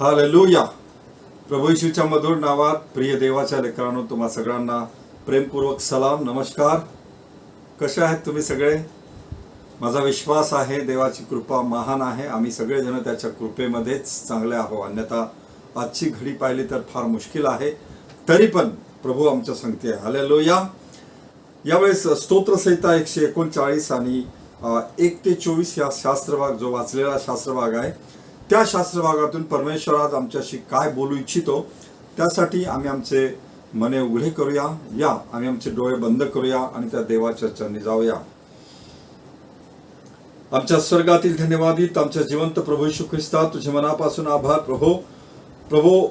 Hallelujah. प्रभू येशूच्या मधुर नावात प्रिय देवाच्या लेकरांनो, तुम्हा सगळ्यांना प्रेमपूर्वक सलाम, नमस्कार. कसे आहेत तुम्ही सगळे? माझा विश्वास आहे देवाची कृपा महान आहे. आम्ही सगळेजण त्याच्या कृपेमध्येच चांगले आहोत. अन्यथा आजची घडी पाहिली तर फार मुश्किल आहे. तरी पण प्रभू आमच्या संगती आहे. हालेलुया. यावेळेस स्तोत्रसंहिता 139 आणि 1 ते 24 या शास्त्रभाग, जो वाचलेला शास्त्रभाग आहे, त्या शास्त्रभागातून परमेश्वर आज आमच्याशी काय बोलू इच्छितो, त्यासाठी आम्ही आमचे मने उघडे करूया. या आम्ही आमचे डोळे बंद करूया आणि त्या देवाच्या चरणी जाऊया. आमच्या स्वर्गातील धन्यवादित आमच्या जिवंत प्रभू येशू ख्रिस्ता, तुझे मनापासून आभार प्रभू.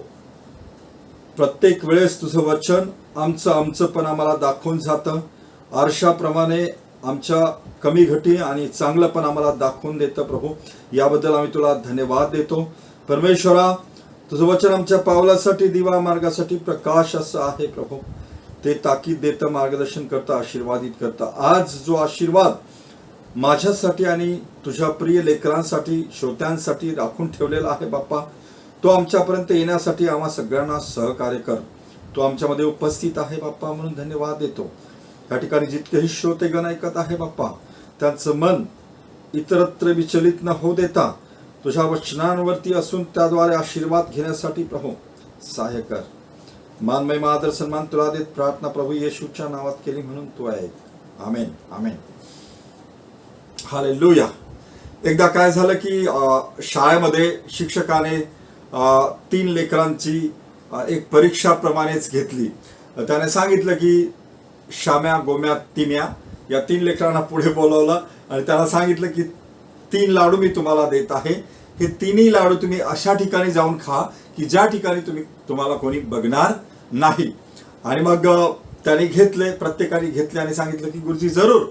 प्रत्येक वेळेस तुझं वचन आमचं पण आम्हाला दाखवून जातं. आरशाप्रमाणे आमच्या कमी घटी आणि चांगलं पण आम्हाला दाखवून देतं प्रभू. याबद्दल आम्ही तुला धन्यवाद देतो. परमेश्वरा, तुझं वचन आमच्या पावलासाठी दिवा, मार्गासाठी प्रकाश असं आहे प्रभू. ते ताकीद देतं, मार्गदर्शन करतं, आशीर्वादित करतं. आज जो आशीर्वाद माझ्यासाठी आणि तुझ्या प्रिय लेकरांसाठी, श्रोत्यांसाठी राखून ठेवलेला आहे बाप्पा, तो आमच्यापर्यंत येण्यासाठी आम्हा सगळ्यांना सहकार्य कर. तो आमच्यामध्ये उपस्थित आहे बाप्पा, म्हणून धन्यवाद देतो. या ठिकाणी जितकेही श्रोतेगण ऐकत आहे बाप्पा, त्यांचं मन इतरत्र विचलित न होऊ देता तुझ्या वचनांवरती असून त्याद्वारे आशीर्वाद घेण्यासाठी प्रभू सहाय्य कर. मान, महिमा, आदर, सन्मान तुला देत प्रार्थना प्रभू येशूच्या नावात केली, म्हणून तू आहे. आमेन, आमेन. हालेलुया. एकदा काय झालं की शाळेमध्ये शिक्षकाने 3 लेकरांची एक परीक्षाप्रमाणेच घेतली. त्याने सांगितलं की शाम्या, गोम्या, तिम्या या 3 लेकरांना पुढे बोलवलं आणि त्याला सांगितलं की 3 लाडू मी तुम्हाला देत आहे. हे 3ही लाडू तुम्ही अशा ठिकाणी जाऊन खा की ज्या ठिकाणी तुम्हाला कोणी बघणार नाही. आणि मग त्याने घेतले, प्रत्येकाने घेतले आणि सांगितलं की गुरुजी जरूर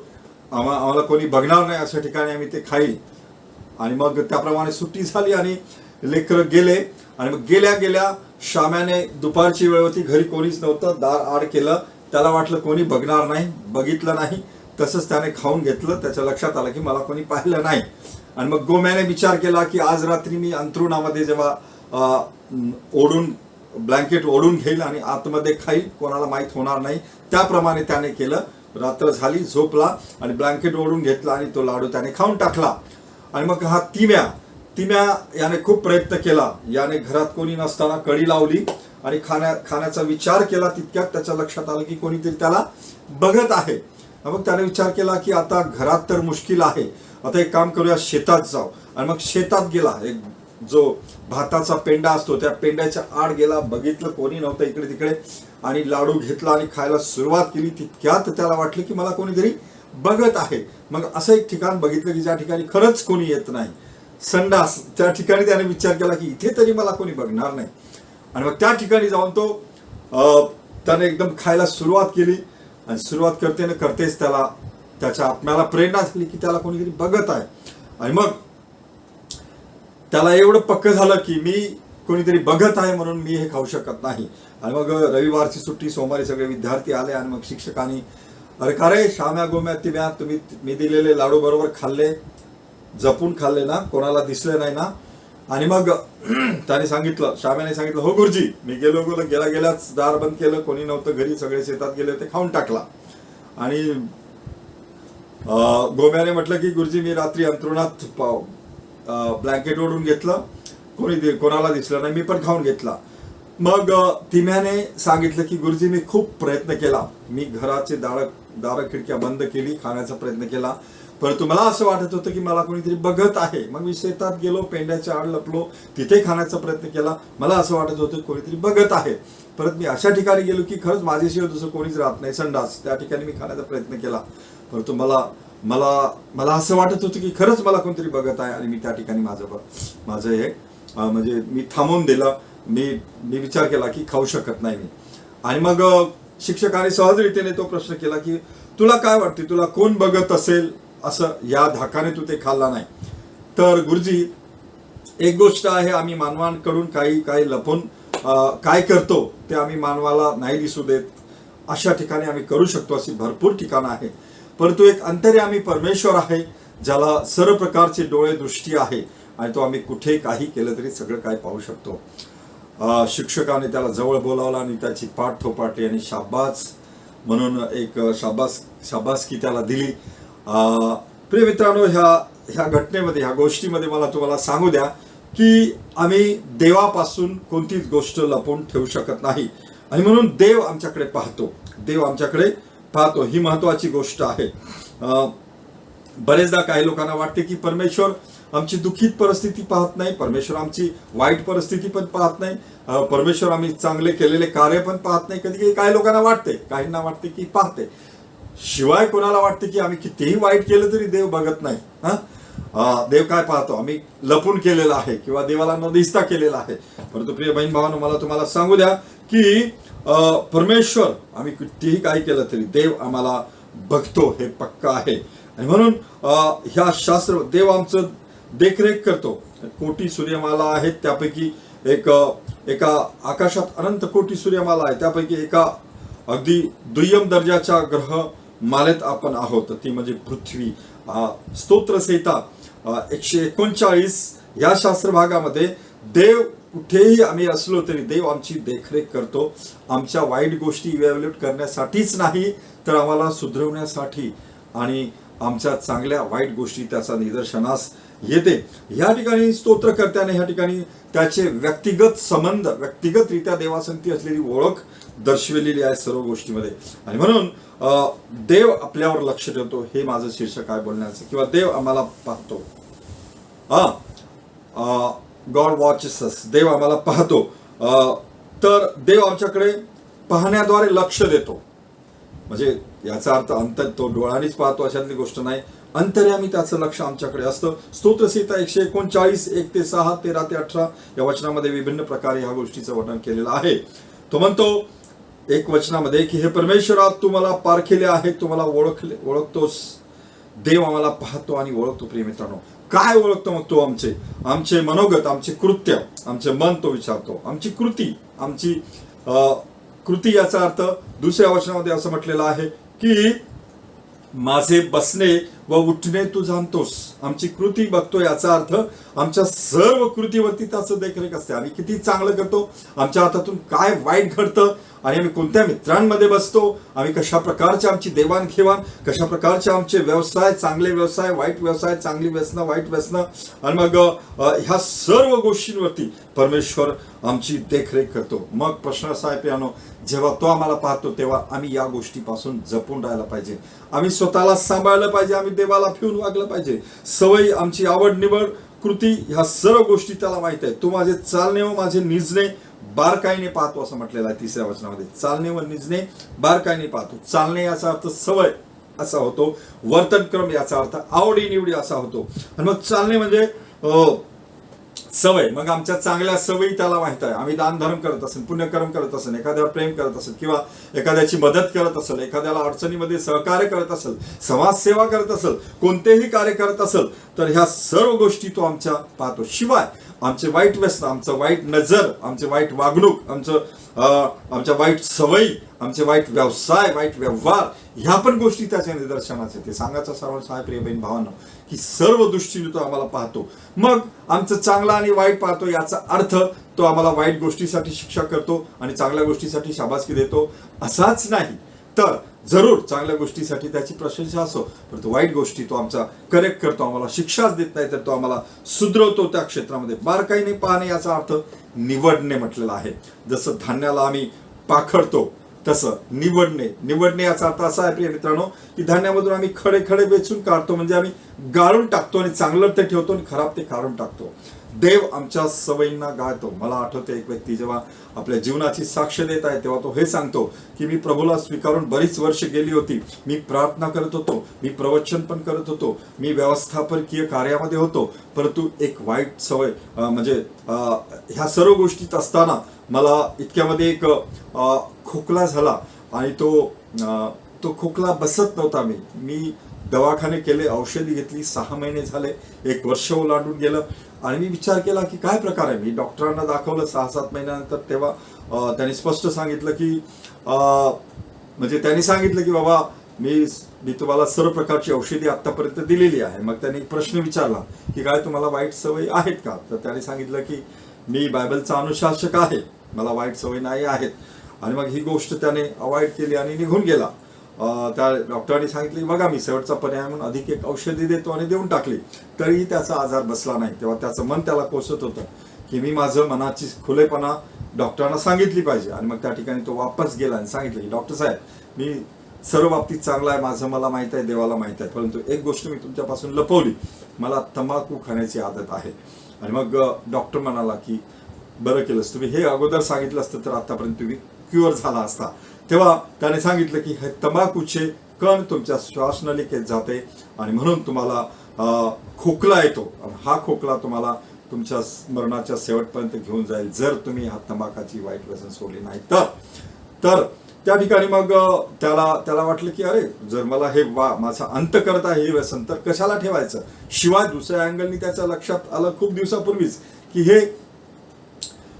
आम्हाला कोणी बघणार नाही अशा ठिकाणी आम्ही ते खाईल. आणि मग त्याप्रमाणे सुट्टी झाली आणि लेकरं गेले. आणि मग गेल्या शाम्याने, दुपारची वेळ होती, घरी कोणीच नव्हतं, दार आड केलं. त्याला वाटलं कोणी बघणार नाही, बघितलं नाही, तसंच त्याने खाऊन घेतलं. त्याच्या लक्षात आलं की मला कोणी पाहिलं नाही. आणि मग गोम्याने विचार केला की आज रात्री मी अंथरुणामध्ये जेव्हा ब्लँकेट ओढून घेईल आणि आतमध्ये खाईल, कोणाला माहीत होणार नाही. त्याप्रमाणे त्याने केलं. रात्र झाली, झोपला आणि ब्लँकेट ओढून घेतला आणि तो लाडू त्याने खाऊन टाकला. आणि मग हा तिम्या याने खूप प्रयत्न केला. याने घरात कोणी नसताना कडी लावली आणि खाण्याचा विचार केला. तितक्यात त्याच्या लक्षात आलं की कोणीतरी त्याला बघत आहे. मग त्याने विचार केला की आता घरात तर मुश्किल आहे, आता एक काम करूया, शेतात जाऊ. आणि मग शेतात गेला. एक जो भाताचा पेंडा असतो त्या पेंड्याच्या आड गेला, बघितलं कोणी नव्हतं इकडे तिकडे, आणि लाडू घेतला आणि खायला सुरुवात केली. तितक्यात त्याला वाटलं की मला कोणीतरी बघत आहे. मग असं एक ठिकाण बघितलं की ज्या ठिकाणी खरंच कोणी येत नाही, संडास. त्या ठिकाणी त्याने विचार केला की इथे तरी मला कोणी बघणार नाही. आणि मग त्या ठिकाणी जाऊन तो त्याने एकदम खायला सुरुवात केली. आणि सुरुवात करतेच त्याच्या आत्म्याला प्रेरणा झाली की त्याला कोणीतरी बघत आहे. आणि मग त्याला एवढं पक्क झालं की मी कोणीतरी बघत आहे म्हणून मी हे खाऊ शकत नाही. आणि मग रविवारची सुट्टी, सोमवारी सगळे विद्यार्थी आले आणि मग शिक्षकांनी, अरे का रे शाम्या, गोम्या, तिम्या, तुम्ही मी दिलेले लाडू बरोबर खाल्ले, जपून खाल्ले ना, कोणाला दिसले नाही ना? आणि मग त्याने सांगितलं, शाम्याने सांगितलं, हो गुरुजी, मी गेल्याच दार बंद केलं, कोणी नव्हतं घरी, सगळे शेतात गेले होते, खाऊन टाकला. आणि गोम्याने म्हटलं की गुरुजी, मी रात्री अंथरुणात ब्लँकेट ओढून घेतलं, कोणाला दिसलं नाही, मी पण खाऊन घेतला. मग तिम्याने सांगितलं की गुरुजी, मी खूप प्रयत्न केला, मी घराचे दारं खिडक्या बंद केली, खाण्याचा प्रयत्न केला, परंतु मला असं वाटत होतं की मला कोणीतरी बघत आहे. मग मी शेतात गेलो, पेंड्याच्या आड लपलो, तिथे खाण्याचा प्रयत्न केला, मला असं वाटत होतं कोणीतरी बघत आहे. परत मी अशा ठिकाणी गेलो की खरंच माझ्याशिवाय दुसरं कोणीच राहत नाही, संडास. त्या ठिकाणी मी खाण्याचा प्रयत्न केला, परंतु मला असं वाटत होतं की खरंच मला कोणतरी बघत आहे. आणि मी त्या ठिकाणी माझं हे म्हणजे मी थांबवून दिलं. मी विचार केला की खाऊ शकत नाही मी. आणि मग शिक्षकाने सहजरीतीने तो प्रश्न केला की तुला काय वाटते, तुला कोण बघत असेल असं, या धाकाने तू ते खाल्ला नाही? तर गुरुजी, एक गोष्ट आहे, आम्ही मानवांकडून काही लपून काय करतो ते आम्ही मानवाला नाही दिसू देत. अशा ठिकाणी आम्ही करू शकतो, अशी भरपूर ठिकाणं आहे. परंतु एक अंतर्यामी परमेश्वर आहे, ज्याला सर्व प्रकारचे डोळे, दृष्टी आहे. आणि तो आम्ही कुठे काही केलं तरी सगळं काय पाहू शकतो. शिक्षकाने त्याला जवळ बोलावलं आणि त्याची पाठ थोपाटली आणि शाबास म्हणून एक शाबासकी त्याला दिली. प्रिय मित्रांनो, ह्या घटनेमध्ये, ह्या गोष्टीमध्ये मला तुम्हाला सांगू द्या की आम्ही देवापासून कोणतीच गोष्ट लपवून ठेवू शकत नाही आणि म्हणून देव आमच्याकडे पाहतो. देव आमच्याकडे पाहतो, ही महत्वाची गोष्ट आहे. बरेचदा काही लोकांना वाटते की परमेश्वर आमची दुःखित परिस्थिती पाहत नाही, परमेश्वर आमची वाईट परिस्थिती पण पाहत नाही, परमेश्वर आम्ही चांगले केलेले कार्य पण पाहत नाही. कधी कधी काही लोकांना वाटते, काहींना वाटते की पाहते, शिवाय कोणाला वाटते की आम्ही कितीही वाईट केलं तरी देव बघत नाही. देव काय पाहतो, आम्ही लपून केलेला आहे किंवा देवाला न दिसता केलेला आहे. परंतु प्रिय बहीण भावांनो, मला तुम्हाला सांगू द्या की परमेश्वर आम्ही कितीही काय केलं तरी देव आम्हाला बघतो, हे पक्का आहे. आणि म्हणून ह्या शास्त्र देव आमचं देखरेख करतो. कोटी सूर्यमाला आहेत, त्यापैकी एका आकाशात अनंत कोटी सूर्यमाला आहे, त्यापैकी एका अगदी दुय्यम दर्जाच्या ग्रह मालेत आपण आहोत, ती म्हणजे पृथ्वी. स्तोत्रसंहिता 139 या शास्त्र भागामध्ये देव कुठेही आम्ही असलो तरी देव आमची देखरेख करतो. आमच्या वाईट गोष्टी इव्हॅल्युएट करण्यासाठीच नाही, तर आम्हाला सुधरवण्यासाठी आणि आमच्या चांगल्या वाईट गोष्टी त्याचा निदर्शनास येते. ह्या ठिकाणी स्तोत्रकर्त्याने ह्या ठिकाणी त्याचे व्यक्तिगत संबंध, व्यक्तिगतरित्या देवासंगती असलेली ओळख दर्शविलेली आहे सर्व गोष्टीमध्ये. आणि म्हणून देव आपल्यावर लक्ष ठेवतो, हे माझं शीर्षक आहे बोलण्याचं, किंवा देव आम्हाला पाहतो. गॉड वॉचेस अस, देव आम्हाला पाहतो. तर देव आमच्याकडे पाहण्याद्वारे लक्ष देतो. म्हणजे याचा अर्थ अंतर तो डोळ्यांनीच पाहतो अशातली गोष्ट नाही, अंतर्यामी त्याचं लक्ष आमच्याकडे असतं. स्तोत्रसंहिता 139 1 ते 6 13 ते 18 या वचनामध्ये विभिन्न प्रकारे ह्या गोष्टीचं वर्णन केलेलं आहे. तो म्हणतो एक वचनामध्ये की हे परमेश्वरा, तू मला पारखेले आहे, तू मला ओळखतोस. देव आम्हाला पाहतो आणि ओळखतो. प्रिय मित्रांनो, काय ओळखतो मग तो? आमचे मनोगत, आमचे कृत्य, आमचे मन तो विचारतो. आमची कृती याचा अर्थ दुसऱ्या वचनामध्ये असं म्हटलेलं आहे की माझे बसणे व उठणे तू जाणतोस. आमची कृती बघतो, याचा अर्थ आमच्या सर्व कृतीवरती त्याचं देखरेख असते. आम्ही किती चांगलं करतो, आमच्या हातातून काय वाईट घडतं आणि आम्ही कोणत्या मित्रांमध्ये बसतो, आम्ही कशा प्रकारचे आमची देवाणघेवाण, कशा प्रकारचे आमचे व्यवसाय, चांगले व्यवसाय, वाईट व्यवसाय, चांगली व्यसनं, वाईट व्यसनं, आणि मग ह्या सर्व गोष्टींवरती परमेश्वर आमची देखरेख करतो. मग प्रश्न असा आहे प्रियानो, जेव्हा तो आम्हाला पाहतो तेव्हा आम्ही या गोष्टीपासून जपून राहायला पाहिजे. आम्ही स्वतःला सांभाळलं पाहिजे, आम्ही देवाला फिरून वागलं पाहिजे. सवयी, आमची आवड निवड, कृती, ह्या सर्व गोष्टी त्याला माहित आहे. तू माझे चालणे व माझे निजणे बारकाईने पाहतो असं म्हटलेलं आहे तिसऱ्या वचनामध्ये. चालणे व निजणे बारकाईने पाहतो. चालणे याचा अर्थ सवय असा होतो, वर्तनक्रम याचा अर्थ आवडी निवडी असा होतो. आणि मग चालणे म्हणजे सवय. मग आमच्या चांगल्या सवयी त्याला माहित आहे. आम्ही दान धर्म करत असेल, पुण्यकर्म करत असेल, एखाद्यावर प्रेम करत असेल, किंवा एखाद्याची मदत करत असेल, एखाद्याला अडचणीमध्ये सहकार्य करत असेल, समाजसेवा करत असेल, कोणतेही कार्य करत असेल, तर ह्या सर्व गोष्टी तो आमच्या पाहतो. शिवाय आमचे वाईट व्यसन, आमचं वाईट नजर, आमचे वाईट वागणूक, आमच्या वाईट सवयी, आमचे वाईट व्यवसाय, वाईट व्यवहार, ह्या पण गोष्टी त्याच्या निदर्शनास येते. सांगायचा सर्वांचा आहे प्रिय बहीण भावांनो की सर्व दृष्टीने तो आम्हाला पाहतो. मग आमचं चांगलं आणि वाईट पाहतो, याचा अर्थ तो आम्हाला वाईट गोष्टीसाठी शिक्षा करतो आणि चांगल्या गोष्टीसाठी शाबासकी देतो असाच नाही, तर जरूर चांगल्या गोष्टीसाठी त्याची प्रशंसा असो, परंतु वाईट गोष्टी तो आमचा करेक्ट करतो, आम्हाला शिक्षाच देत नाही, तर तो आम्हाला सुधरवतो त्या क्षेत्रामध्ये. बारकाईने पाहणे याचा अर्थ निवडणे म्हटलेला आहे. जसं धान्याला आम्ही पाखडतो तसं निवडणे याचा अर्थ असा आहे प्रिय मित्रांनो की धान्यामधून आम्ही खडे वेचून काढतो, म्हणजे आम्ही गाळून टाकतो आणि चांगलं ते ठेवतो आणि खराब ते काढून टाकतो. देव आमच्या सवयींना गाळतो. मला आठवते एक व्यक्ती जेव्हा आपल्या जीवनाची साक्ष देत आहे तेव्हा तो हे सांगतो की मी प्रभूला स्वीकारून बरीच वर्ष गेली होती, मी प्रार्थना करत होतो, मी प्रवचन पण करत होतो, मी व्यवस्थापकीय कार्यामध्ये होतो, परंतु एक वाईट सवय म्हणजे ह्या सर्व गोष्टीत असताना मला इतक्यामध्ये एक खोकला झाला आणि तो खोकला बसत नव्हता. मी दवाखाने केले, औषधी घेतली, 6 महिने झाले, 1 वर्ष ओलांडून गेलं आणि मी विचार केला की काय प्रकार आहे. मी डॉक्टरांना दाखवलं 6-7 महिन्यानंतर. तेव्हा त्यांनी स्पष्ट सांगितलं की म्हणजे त्यांनी सांगितलं की बाबा मी तुम्हाला सर्व प्रकारची औषधी आतापर्यंत दिलेली आहे. मग त्याने एक प्रश्न विचारला की काय तुम्हाला वाईट सवयी आहेत का? तर त्याने सांगितलं की मी बायबलचा अनुशासक आहे, मला वाईट सवयी नाही आहेत. आणि मग ही गोष्ट त्याने अवॉइड केली आणि निघून गेला. त्या डॉक्टरांनी सांगितले बघा मी शेवटचा पर्याय म्हणून अधिक एक औषधी देतो आणि देऊन टाकली, तरीही त्याचा आजार बसला नाही. तेव्हा त्याचं मन त्याला कोसत होतं की मी माझं मनाची खुलेपणा डॉक्टरांना सांगितली पाहिजे. आणि मग त्या ठिकाणी तो वापस गेला आणि सांगितलं की डॉक्टर साहेब मी सर्व बाबतीत चांगला आहे, माझं मला माहित आहे, देवाला माहित आहे, परंतु एक गोष्ट मी तुमच्यापासून लपवली, मला तंबाखू खाण्याची आदत आहे. आणि मग डॉक्टर म्हणाला की बरं केलंस, तुम्ही हे अगोदर सांगितलं असतं तर आतापर्यंत तुम्ही क्युअर झाला असता. तेव्हा त्याने सांगितलं की हे तंबाखूचे कण तुमच्या श्वासनलिकेत जाते आणि म्हणून तुम्हाला खोकला येतो. हा खोकला तुम्हाला तुमच्या मरणाच्या शेवटपर्यंत घेऊन जाईल जर तुम्ही हा तंबाखाची वाईट व्यसन सोडली नाही तर त्या ठिकाणी मग त्याला वाटलं की अरे जर मला हे माझा अंत करत आहे हे व्यसन तर कशाला ठेवायचं. शिवाय दुसऱ्या अँगलनी त्याच्या लक्षात आलं खूप दिवसापूर्वीच की हे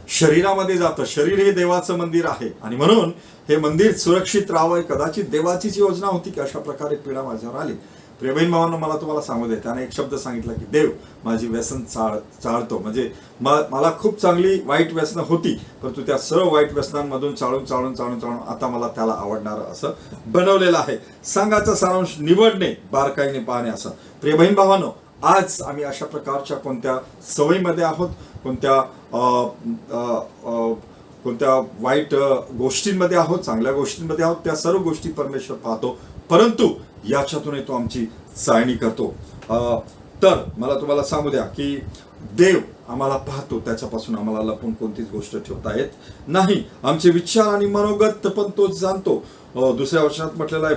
शरीरामध्ये जातं, शरीर हे देवाचं मंदिर आहे आणि म्हणून हे मंदिर सुरक्षित राहावं. कदाचित देवाचीच योजना होती की अशा प्रकारे पीडा माझ्यावर आली. प्रियबहीण भावांनो, मला तुम्हाला सांगू दे, त्याने एक शब्द सांगितला की देव माझी व्यसन चाळतो. म्हणजे मला खूप चांगली वाईट व्यसनं होती, परंतु त्या सर्व वाईट व्यसनांमधून चाळून आता मला त्याला आवडणारं असं बनवलेलं आहे. सांगायचा सारांश निवडणे, बारकाईने पाहणे असं. प्रियबहीण भावांनो, आज आम्ही अशा प्रकारच्या कोणत्या सवयीमध्ये आहोत, कोणत्या वाईट गोष्टींमध्ये आहोत, चांगल्या गोष्टींमध्ये आहोत, त्या सर्व गोष्टी परमेश्वर पाहतो, परंतु याच्यातून तो आमची चाळणी करतो. तर मला तुम्हाला सांगू द्या की देव आम्हाला पाहतो, त्याच्यापासून आम्हाला लपून कोणतीच गोष्ट ठेवता येत नाही. आमचे विचार आणि मनोगत पण तो जाणतो. दुसऱ्या वचनात म्हटलेलं आहे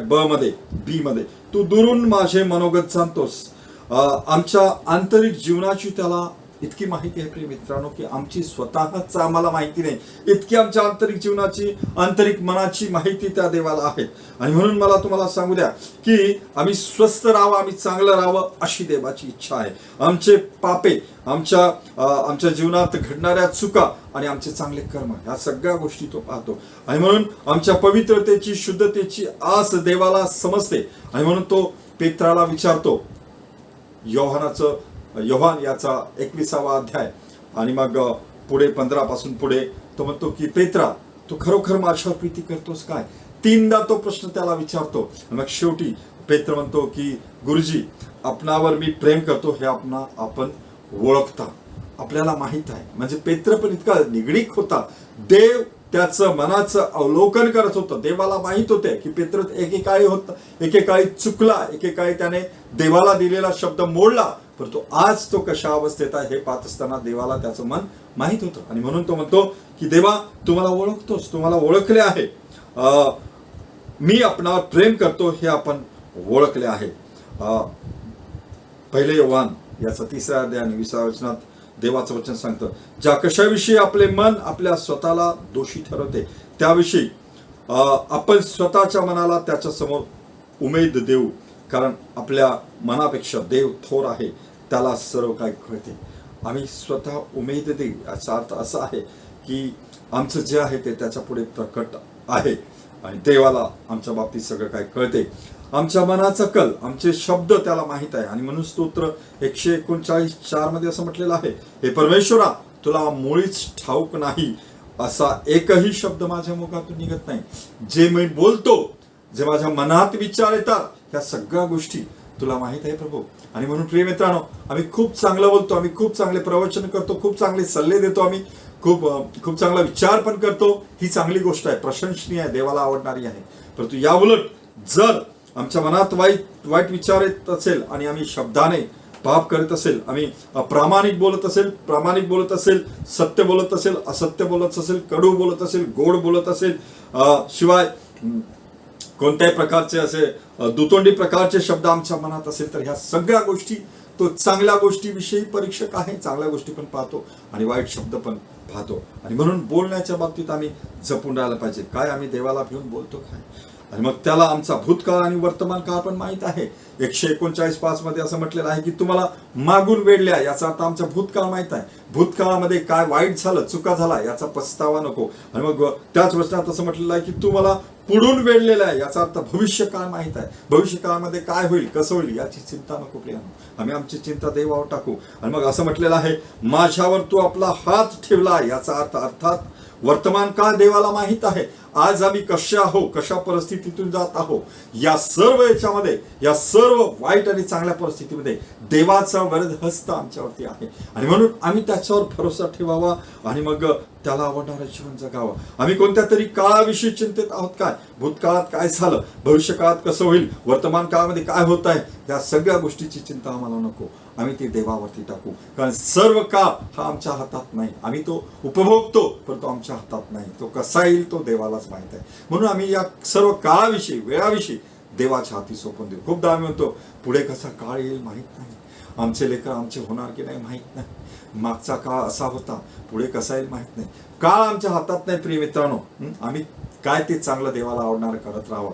बी मध्ये, तू दुरून माझे मनोगत जाणतोस. आमच्या आंतरिक जीवनाची त्याला इतकी माहिती आहे प्रिय मित्रांनो की आमची स्वतःच आम्हाला माहिती नाही, इतकी आमच्या आंतरिक जीवनाची, आंतरिक मनाची माहिती त्या देवाला आहे. आणि म्हणून मला तुम्हाला सांगू द्या की आम्ही स्वस्थ राहावं, आम्ही चांगलं राहावं अशी देवाची इच्छा आहे. आमचे पापे, आमच्या जीवनात घडणाऱ्या चुका आणि आमचे चांगले कर्म, ह्या सगळ्या गोष्टी तो पाहतो. आणि म्हणून आमच्या पवित्रतेची, शुद्धतेची आस देवाला समजते. आणि म्हणून तो पेत्राला विचारतो, योहान याचा 21वा अध्याय आणि मग पुढे 15 पासून पुढे तो म्हणतो की पेत्रा, तू खरोखर माझ्यावर प्रीती करतोस काय? 3दा तो प्रश्न त्याला विचारतो. मग शेवटी पेत्र म्हणतो की गुरुजी, आपणावर मी प्रेम करतो हे आपण ओळखता, आपल्याला माहित आहे. म्हणजे पेत्र पण इतका निगडीक होता, देव त्याचं मनाचं अवलोकन करत होतं. देवाला माहित होते की पेत्र एकेकाळी चुकला, एकेकाळी त्याने देवाला दिलेला शब्द मोडला, परंतु आज तो कशा अवस्थेत आहे हे पाहत असताना देवाला त्याचं मन माहित होतं. आणि म्हणून तो म्हणतो की देवा, तुम्हाला ओळखतोस, तुम्हाला ओळखले आहे, मी आपणावर प्रेम करतो हे आपण ओळखले आहे. पहिले योहान याचा 3रा अध्याय आणि 20व्या वचनात देवाचं वचन सांगतं, ज्या कशाविषयी आपले मन आपल्या स्वतःला दोषी ठरवते त्याविषयी आपण स्वतःच्या मनाला त्याच्या समोर उमेद देऊ, कारण आपल्या मनापेक्षा देव थोर आहे, त्याला सर्व काही कळते. आम्ही स्वतः उमेद देऊ याचा अर्थ असा आहे की आमचं जे आहे ते त्याच्या पुढे प्रकट आहे आणि देवाला आमच्या बाबतीत सगळं काही कळते. आमच्या मनाचा कल, आमचे शब्द त्याला माहित आहे. आणि म्हणून स्तोत्र 139:4 मध्ये असं म्हटलेलं आहे, हे परमेश्वरा, तुला मुळीच ठाऊक नाही असा एकही शब्द माझ्या मुखातून निघत नाही. जे मी बोलतो, जे माझ्या मनात विचार येतात, ह्या सगळ्या गोष्टी तुला माहित आहे प्रभू. आणि म्हणून प्रिय मित्रांनो, आम्ही खूप चांगलं बोलतो, आम्ही खूप चांगले प्रवचन करतो, खूप चांगले सल्ले देतो, आम्ही खूप चांगला विचार पण करतो. ही चांगली गोष्ट आहे, प्रशंसनीय आहे, देवाला आवडणारी आहे. परंतु याउलट जर आमच्या मनात वाईट विचार येत असेल आणि आम्ही शब्दाने पाप करत असेल, आम्ही प्रामाणिक बोलत असेल, सत्य बोलत असेल, असत्य बोलत असेल, कडू बोलत असेल, गोड बोलत असेल, शिवाय कोणत्याही प्रकारचे असे दुतोंडी प्रकारचे शब्द आमच्या मनात असेल, तर ह्या सगळ्या गोष्टी तो चांगल्या गोष्टीविषयी परीक्षक आहे. चांगल्या गोष्टी पण पाहतो आणि वाईट शब्द पण पाहतो. आणि म्हणून बोलण्याच्या बाबतीत आम्ही जपून राहायला पाहिजे. काय आम्ही देवाला घेऊन बोलतो काय? आणि मग त्याला आमचा भूतकाळ आणि वर्तमान काळ पण माहीत आहे. 139:5 मध्ये असं म्हटलेलं आहे की तुम्हाला मागून वेढल्या, याचा अर्थ आमचा भूतकाळ माहीत आहे. भूतकाळामध्ये काय वाईट झालं, चुका झाला याचा पस्तावा नको. आणि मग त्याच वचनात असं म्हटलेलं आहे की तुम्हाला पुढून वेढलेलं आहे, याचा अर्थ भविष्यकाळ माहीत आहे. भविष्यकाळामध्ये काय होईल, कसं होईल याची चिंता नको प्रियानो. आम्ही आमची चिंता देवावर टाकू. आणि मग असं म्हटलेलं आहे माझ्यावर तू आपला हात ठेवला, याचा अर्थ अर्थात वर्तमान काळ देवाला माहीत आहे. आज आम्ही कशा आहो, कशा परिस्थितीतून जात आहो, या सर्व याच्यामध्ये, या सर्व वाईट आणि चांगल्या परिस्थितीमध्ये देवाचा वरद हस्त आमच्यावरती आहे. आणि म्हणून आम्ही त्याच्यावर भरोसा ठेवावा आणि मग त्याला आवडणारं जीवन जगावं. आम्ही कोणत्या तरी काळाविषयी चिंतित आहोत काय, भूतकाळात काय झालं, भविष्यकाळात कसं होईल, वर्तमान काळामध्ये काय होत आहे, या सगळ्या गोष्टीची चिंता आम्हाला नको. आम्ही ती देवावरती टाकू. कारण सर्व काळ हा आमच्या हातात नाही. आम्ही तो उपभोगतो पण तो आमच्या हातात नाही. तो कसा येईल तो देवालाच माहित आहे. म्हणून आम्ही या सर्व काळाविषयी, वेळाविषयी देवाच्या हाती सोपून देऊ. खूपदा आम्ही म्हणतो पुढे कसा काळ येईल माहीत नाही, आमचे लेकर आमचे होणार की नाही माहीत नाही, मागचा काळ असा होता, पुढे कसा येईल माहीत नाही. काळ आमच्या हातात नाही प्रिय मित्रांनो. आम्ही काय ते चांगलं देवाला आवडणारं करत राहावं.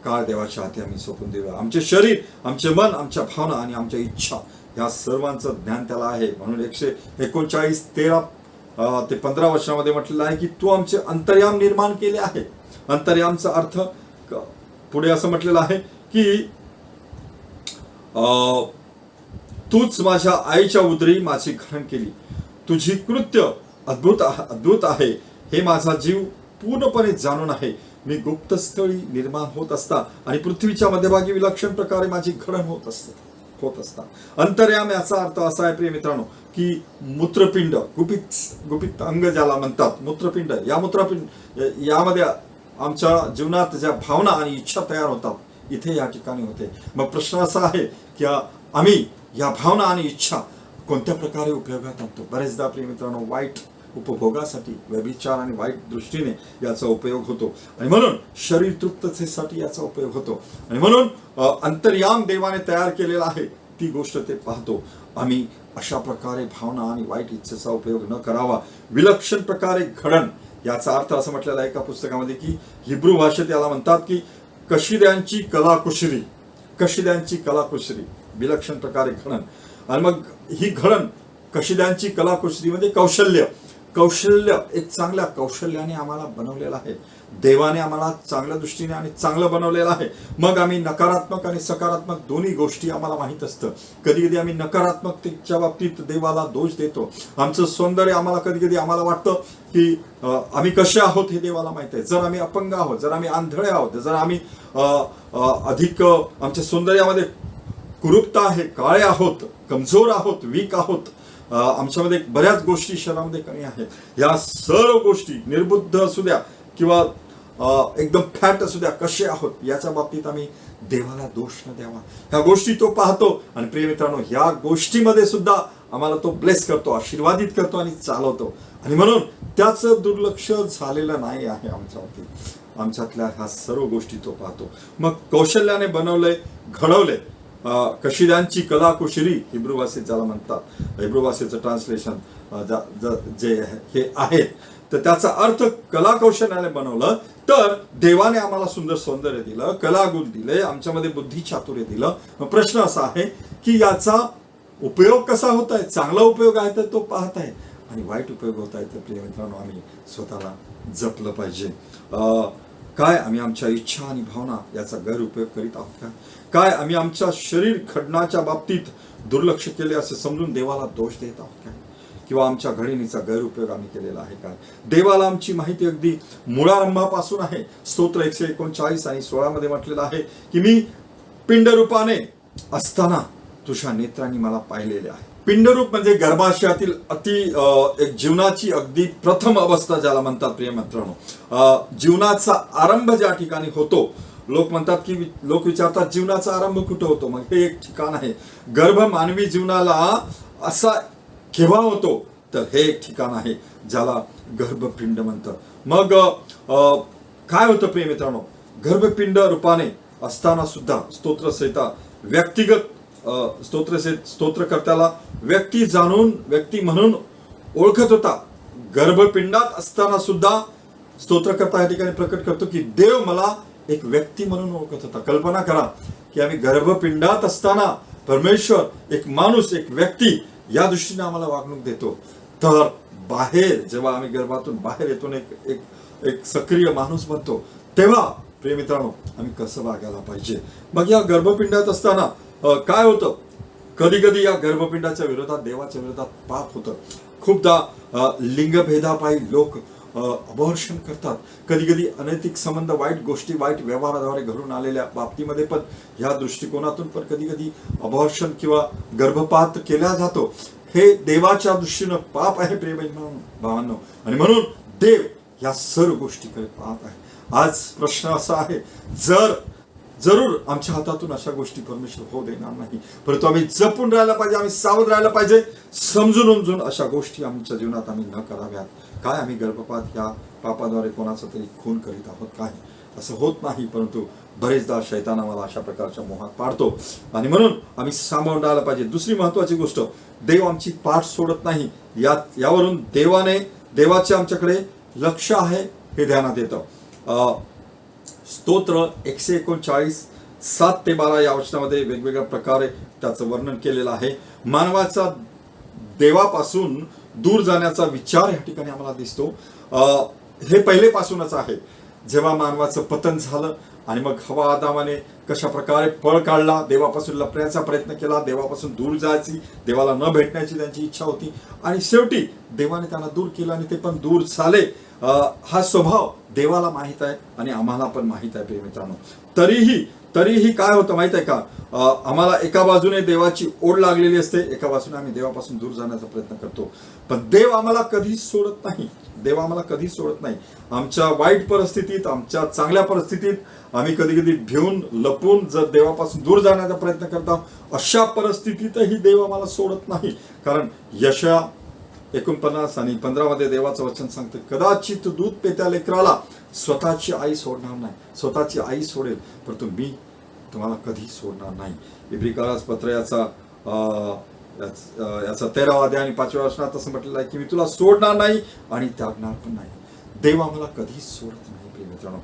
काळ देवाच्या हाती आम्ही सोपून देऊया. आमचे शरीर, आमचे मन, आमच्या भावना आणि आमच्या इच्छा या सर्वांचं ज्ञान त्याला आहे. म्हणून 139:13 ते 15 वचनामध्ये म्हटलेलं आहे की तू आमचे अंतर्याम निर्माण केले आहे. अंतर्यामचा अर्थ पुढे असं म्हटलेलं आहे की तूच माझ्या आईच्या उदरी माझी घडण केली. तुझी कृत्य अद्भुत आहे, हे माझा जीव पूर्णपणे जाणून आहे. मी गुप्तस्थळी निर्माण होत असता आणि पृथ्वीच्या मध्यभागी विलक्षण प्रकारे माझी घडण होत असता. अंतर्याम याचा अर्थ असा आहे प्रिय मित्रांनो की मूत्रपिंड, गुपित अंग ज्याला म्हणतात, मूत्रपिंड. या मूत्रपिंड यामध्ये आमच्या जीवनात ज्या भावना आणि इच्छा तयार होतात इथे या ठिकाणी होते. मग प्रश्न असा आहे की आम्ही या भावना आणि इच्छा कोणत्या प्रकारे उपयोगात आणतो. बरेचदा प्रिय मित्रांनो वाईट उपभोगासाठी, व्यभिचार आणि वाईट दृष्टीने याचा उपयोग होतो. आणि म्हणून शरीर तृप्ततेसाठी याचा उपयोग होतो. आणि म्हणून अंतर्याम देवाने तयार केलेला आहे, ती गोष्ट ते पाहतो. आम्ही अशा प्रकारे भावना आणि वाईट इच्छेचा उपयोग न करावा. विलक्षण प्रकारे घडण याचा अर्थ असं म्हटलेला आहे एका पुस्तकामध्ये की हिब्रू भाषेत याला म्हणतात की कशिद्यांची कलाकुसरी, कशिद्यांची कलाकुसरी, विलक्षण प्रकारे घडण. आणि मग ही घडण, कशिद्यांची कलाकुसरी म्हणजे कौशल्य एक चांगल्या कौशल्याने आम्हाला बनवलेलं आहे. देवाने आम्हाला चांगल्या दृष्टीने आणि चांगलं बनवलेलं आहे. मग आम्ही नकारात्मक आणि सकारात्मक दोन्ही गोष्टी आम्हाला माहीत असतं. कधी कधी आम्ही नकारात्मकतेच्या बाबतीत देवाला दोष देतो. आमचं सौंदर्य आम्हाला कधी कधी आम्हाला वाटतं की आम्ही कसे आहोत हे देवाला माहित आहे. जर आम्ही अपंग आहोत, जर आम्ही आंधळे आहोत, जर आम्ही अधिक आमच्या सौंदर्यामध्ये कुरूपता आहे, काळे आहोत, कमजोर आहोत, वीक आहोत, आमच्यामध्ये बऱ्याच गोष्टी शरीरामध्ये कमी आहेत, या सर्व गोष्टी निर्बुद्ध असू द्या किंवा एकदम फॅट असू द्या, कसे आहोत याच्या बाबतीत आम्ही देवाला दोष न द्यावा. ह्या गोष्टी तो पाहतो. आणि प्रिय मित्रांनो ह्या गोष्टीमध्ये सुद्धा आम्हाला तो ब्लेस करतो, आशीर्वादित करतो आणि चालवतो. आणि म्हणून त्याचं दुर्लक्ष झालेलं नाही आहे आमच्यावरती. आमच्यातल्या ह्या सर्व गोष्टी तो पाहतो. मग कौशल्याने बनवलंय, घडवलंय. कशिदांची कलाकुसरी हिब्रू भाषेत ज्याला म्हणतात, हिब्रू भाषेचं ट्रान्सलेशन जे हे आहेत, तर त्याचा अर्थ कला कौशल्याने बनवलं. तर देवाने आम्हाला सुंदर सौंदर्य दिलं, कलागुण दिले, आमच्यामध्ये बुद्धी चातुर्य दिलं. मग प्रश्न असा आहे की याचा उपयोग कसा होत आहे. चांगला उपयोग आहे तर तो पाहत आहे, आणि वाईट उपयोग होत आहे तर प्रिय मित्रांनो आम्ही स्वतःला जपलं पाहिजे. काय आम्ही आमच्या इच्छा आणि भावना याचा गैरउपयोग करीत आहोत का? काय आम्ही आमच्या शरीर खडण्याच्या बाबतीत दुर्लक्ष केले असे समजून देवाला दोष देत आहोत काय? किंवा आमच्या घडणीचा गैरउपयोग आम्ही केलेला आहे काय? देवाला आमची माहिती अगदी मुळारंभापासून आहे. स्तोत्र 139 आणि 16 मध्ये म्हटलेलं आहे की मी पिंडरूपाने असताना तुझ्या नेत्रांनी मला पाहिलेले आहे. पिंडरूप म्हणजे गर्भाशयातील एक जीवनाची अगदी प्रथम अवस्था ज्याला म्हणतात प्रिय मित्रांनो. जीवनाचा आरंभ ज्या ठिकाणी होतो, लोक म्हणतात की लोक विचारतात जीवनाचा आरंभ कुठं होतो. मग हे एक ठिकाण आहे. गर्भ मानवी जीवनाला असा केव्हा होतो तर हे एक ठिकाण आहे ज्याला गर्भपिंड म्हणतं. मग काय होतं प्रिय मित्रांनो, गर्भपिंड रूपाने असताना सुद्धा स्तोत्रसहिता व्यक्तिगत स्तोत्रकर्त्याला व्यक्ती म्हणून ओळखत होता. गर्भपिंडात असताना सुद्धा स्तोत्रकर्ता या ठिकाणी प्रकट करतो की देव मला एक व्यक्ती म्हणून ओळखत होता. कल्पना करा की आम्ही गर्भपिंडात असताना परमेश्वर एक माणूस, एक व्यक्ती या दृष्टीने आम्हाला वागणूक देतो, तर बाहेर जेव्हा आम्ही गर्भातून बाहेर येतो एक एक एक सक्रिय माणूस बनतो, तेव्हा प्रिय मित्रांनो आम्ही कसं वागायला पाहिजे. मग या गर्भपिंडात असताना काय होतं, कधी कधी या गर्भपिंडाच्या विरोधात, देवाच्या विरोधात पाप होतं. खूपदा लिंगभेदापायी लोक अबॉर्शन करतात. कधी कधी अनैतिक संबंध, वाईट गोष्टी, वाईट व्यवहाराद्वारे घडून आलेल्या बाबतीमध्ये पण ह्या दृष्टिकोनातून पण कधी कधी अबॉर्शन किंवा गर्भपात केला जातो. हे देवाच्या दृष्टीनं पाप आहे प्रिय भावांनो, आणि म्हणून देव या सर्व गोष्टीकडे पाहत आहे. आज प्रश्न असा आहे, जरूर आमच्या हातातून अशा गोष्टी परमेश्वर होऊ देणार नाही, परंतु आम्ही जपून राहायला पाहिजे, आम्ही सावध राहायला पाहिजे. समजून उमजून अशा गोष्टी आमच्या जीवनात आम्ही न कराव्यात. काय आम्ही गर्भपात या पापाद्वारे कोणाचा तरी खून करीत आहोत? काय असं होत नाही, परंतु बरेचदा शैतान आम्हाला अशा प्रकारच्या मोहात पाडतो, आणि म्हणून आम्ही सामावून राहायला पाहिजे. दुसरी महत्वाची गोष्ट, देव आमची पाठ सोडत नाही. यावरून देवाचे आमच्याकडे लक्ष आहे हे ध्यानात येतं. स्तोत्र 139 7 ते 12 या वचनामध्ये वेगवेगळ्या प्रकारे त्याचं वर्णन केलेलं आहे. मानवाचा देवापासून दूर जाण्याचा विचार या ठिकाणी आम्हाला दिसतो. हे पहिलेपासूनच आहे. जेव्हा मानवाचं पतन झालं आणि मग हवा आदामाने कशा प्रकारे पळ काढला, देवापासून लपण्याचा प्रयत्न केला, देवापासून दूर जायची, देवाला न भेटण्याची त्यांची इच्छा होती, आणि शेवटी देवाने त्यांना दूर केलं आणि ते पण दूर झाले. हा स्वभाव देवाला माहित आहे आणि आम्हाला पण माहित आहे प्रिय मित्रांनो. तरीही काय होतं माहित आहे का, आम्हाला एका बाजूने देवाची ओढ लागलेली असते, एका बाजूने आम्ही देवापासून दूर जाण्याचा प्रयत्न करतो, पण देव आम्हाला कधीच सोडत नाही. देव आम्हाला कधीच सोडत नाही. आमच्या वाईट परिस्थितीत, आमच्या चांगल्या परिस्थितीत आम्ही कधी कधी भिवून लपून जर देवापासून दूर जाण्याचा प्रयत्न करतो, अशा परिस्थितीतही देव आम्हाला सोडत नाही. कारण यशया 49 आणि 15 मध्ये देवाचं वचन सांगतं, कदाचित दूध पेत्या लेकराला स्वतःची आई सोडणार नाही. स्वतःची आई सोडेल, परंतु मी तुम्हाला कधी सोडणार नाही. इब्रिकारास पत्र याचा 13वा अध्याय आणि 5व्या वचनात असं म्हटलेलं आहे की मी तुला सोडणार नाही आणि त्यागणार पण नाही. देव आम्हाला कधीच सोडत नाही प्रिय मित्रांनो.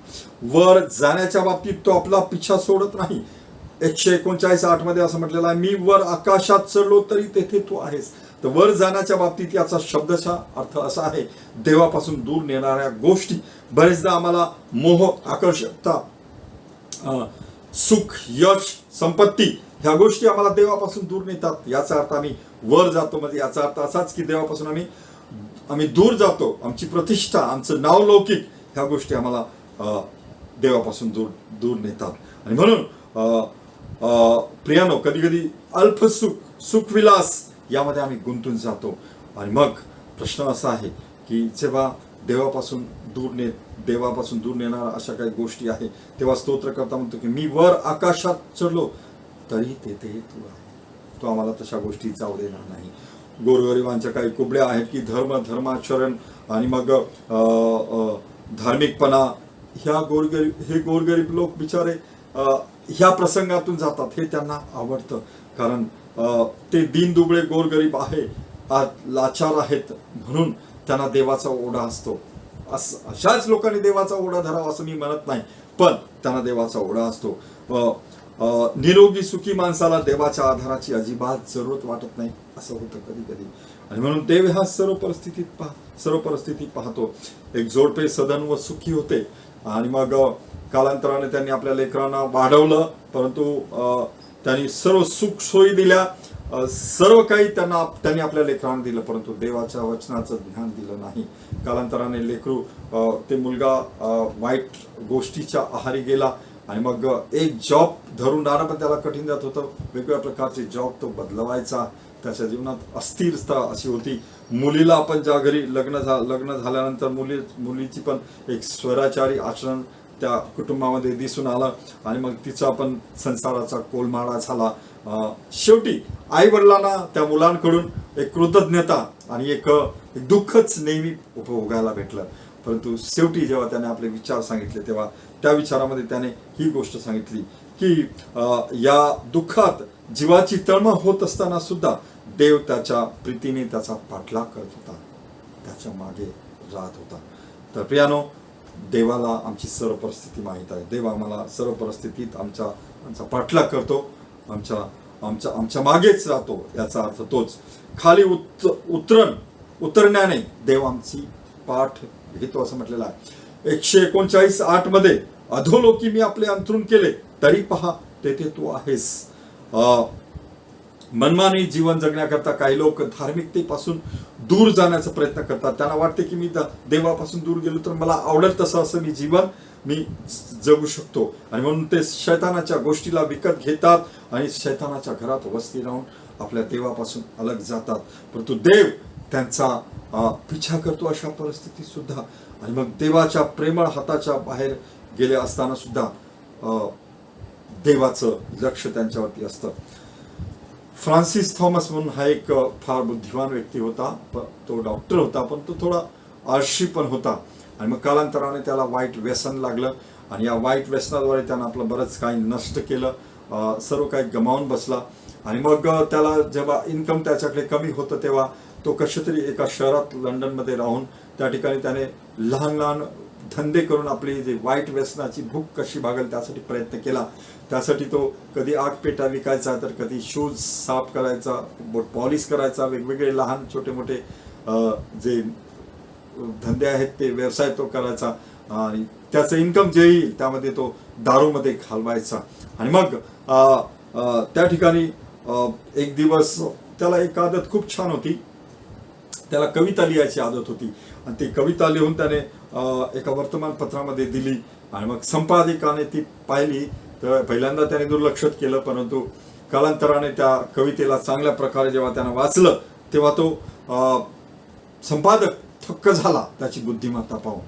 वर जाण्याच्या बाबतीत तो आपला पिछा सोडत नाही. 139:8 मध्ये असं म्हटलेलं आहे, मी वर आकाशात चढलो तरी तेथे तू आहेस. तर वर जाण्याच्या बाबतीत याचा शब्दशः अर्थ असा आहे, देवापासून दूर नेणाऱ्या गोष्टी. बरेचदा आम्हाला मोह, आकर्षकता, सुख, यश, संपत्ती ह्या गोष्टी आम्हाला देवापासून दूर नेतात. याचा अर्थ आम्ही वर जातो, म्हणजे याचा अर्थ असाच की देवापासून आम्ही दूर जातो. आमची प्रतिष्ठा, आमचं नाव लौकिक ह्या गोष्टी आम्हाला देवापासून दूर नेतात. आणि म्हणून प्रियानो, कधी कधी अल्प सुखविलास यामध्ये आम्ही गुंतून जातो. आणि मग प्रश्न असा आहे की जेव्हा देवापासून दूर नेणाऱ्या अशा काही गोष्टी आहे, तेव्हा स्तोत्र करता म्हणतो की मी वर आकाशात चढलो तरी तेथे तू आहे. तो आम्हाला तशा गोष्टी जाऊ देणार नाही. गोरगरिबांच्या काही कुबड्या आहेत की धर्माचरण आणि मग धार्मिकपणा, हे गोरगरीब लोक बिचारे ह्या प्रसंगातून जातात. हे त्यांना आवडतं, कारण ते दीनदुबळे गोरगरीब आहे, लाचार आहेत, म्हणून त्यांना देवाचा ओढा असतो. अशाच लोकांनी देवाचा ओढा धरावा असं मी म्हणत नाही, पण त्यांना देवाचा ओढा असतो. निरोगी सुखी माणसाला देवाच्या आधाराची अजिबात जरूरत वाटत नाही, असं होतं कधी कधी. आणि म्हणून देव ह्या सर्व परिस्थितीत पाहतो. एक जोडपे सदन व सुखी होते, आणि मग कालांतराने त्यांनी आपल्या लेकरांना वाढवलं, परंतु त्यांनी सर्व सुख सोयी दिल्या, सर्व काही त्यांनी आपल्या लेकरांना दिलं, परंतु देवाच्या वचनाचं ध्यान दिलं नाही. कालांतराने लेकरू, ते मुलगा वाईट गोष्टीच्या आहारी गेला, आणि मग एक जॉब धरून राहणं पण त्याला कठीण जात होतं. वेगवेगळ्या प्रकारचे जॉब तो बदलवायचा. त्याच्या जीवनात अस्थिरता अशी होती. मुलीला आपण ज्या घरी लग्न झाल्यानंतर मुलीची पण एक स्वैराचारी आचरण त्या कुटुंबामध्ये दिसून आलं, आणि मग तिचा पण संसाराचा कोलमाडा झाला. शेवटी आई वडिलांना त्या मुलांकडून एक कृतज्ञता आणि एक दुःखच नेहमी उपभोगायला भेटलं. परंतु शेवटी जेव्हा त्याने आपले विचार सांगितले, तेव्हा त्या विचारामध्ये त्याने ही गोष्ट सांगितली की या दुःखात जीवाची तळमळ होत असताना सुद्धा देव त्याच्या प्रीतीने त्याचा पाठलाग करत होता, त्याच्या मागे राहत होता. तर प्रियानो, देवाला आमची सर्व परिस्थिती माहीत आहे. देव आम्हाला सर्व परिस्थितीत आमचा पाठलाग करतो, आमच्या आमच्या आमच्या मागेच राहतो. याचा अर्थ तोच. खाली उतरण्याने देव आमची पाठ घेतो असं म्हटलेलं आहे. 139:8 मध्ये अधोलोकी मी आपले अंथरूण केले तरी पहा तेथे तू आहेस. मनमानी जीवन जगण्याकरता काही लोक धार्मिकतेपासून दूर जाण्याचा प्रयत्न करतात. त्यांना वाटते की मी देवापासून दूर गेलो तर मला आवडेल तसं असं जीवन मी जगू शकतो, आणि म्हणून ते शैतानाच्या गोष्टीला विकत घेतात आणि शैतानाच्या घरात वस्ती राहून आपल्या देवापासून अलग जातात. परंतु देव त्यांचा पिछा करतो अशा परिस्थितीत सुद्धा. आणि मग देवाच्या प्रेमळ हाताच्या बाहेर गेले असताना सुद्धा देवाचं लक्ष त्यांच्यावरती असतं. फ्रान्सिस थॉमस म्हणून हा एक फार बुद्धिमान व्यक्ती होता. तो डॉक्टर होता, पण तो थोडा आळशी पण होता. आणि मग कालांतराने त्याला वाईट व्यसन लागलं, आणि या वाईट व्यसनाद्वारे त्यानं आपलं बरंच काही नष्ट केलं, सर्व काही गमावून बसला. आणि मग त्याला जेव्हा इन्कम त्याच्याकडे कमी होतं तेव्हा तो कशा तरी एका शहरात लंडनमध्ये राहून त्या ठिकाणी त्याने लहान लहान धंदे करून आपली जी वाईट व्यसनाची भूक कशी भागेल त्यासाठी प्रयत्न केला. त्यासाठी तो कधी आग पेटा विकायचा, तर कधी शूज साफ करायचा, बोट पॉलिश करायचा, वेगवेगळे लहान छोटे मोठे जे धंदे आहेत ते व्यवसाय तो करायचा. आणि त्याचं इन्कम जे येईल त्यामध्ये तो दारूमध्ये घालवायचा. आणि मग त्या ठिकाणी एक दिवस त्याला एक आदत खूप छान होती. त्याला कविता लिहायची आदत होती, आणि ती कविता लिहून त्याने एका वर्तमानपत्रामध्ये दिली. आणि मग संपादकाने ती पाहिली तर पहिल्यांदा त्याने दुर्लक्ष केलं, परंतु कालांतराने त्या कवितेला चांगल्या प्रकारे जेव्हा त्यानं वाचलं तेव्हा तो संपादक थक्क झाला त्याची बुद्धिमत्ता पाहून.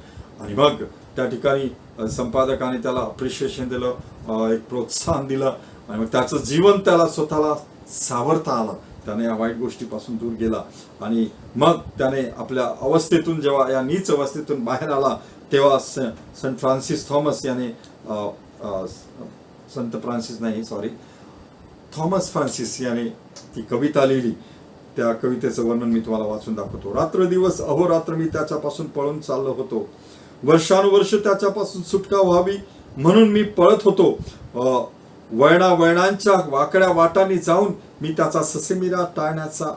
आणि मग त्या ठिकाणी संपादकाने त्याला अप्रिशिएशन दिलं, एक प्रोत्साहन दिलं, आणि मग त्याचं जीवन त्याला स्वतःला सावरता आलं. त्याने या वाईट गोष्टीपासून दूर गेला, आणि मग त्याने आपल्या अवस्थेतून जेव्हा या नीच अवस्थेतून बाहेर आला तेव्हा संत फ्रान्सिस थॉमस याने संत फ्रान्सिस नाही सॉरी थॉमस फ्रान्सिस याने ती कविता लिहिली. त्या कवितेचं वर्णन मी तुम्हाला वाचून दाखवतो. रात्रदिवस अहोरात्र मी त्याच्यापासून पळून चाललो होतो. वर्षानुवर्ष त्याच्यापासून सुटका व्हावी म्हणून मी पळत होतो. वळणाच्या वाकड्या वाटांनी जाऊन मी त्याचा ससेमिरा टाळण्याचा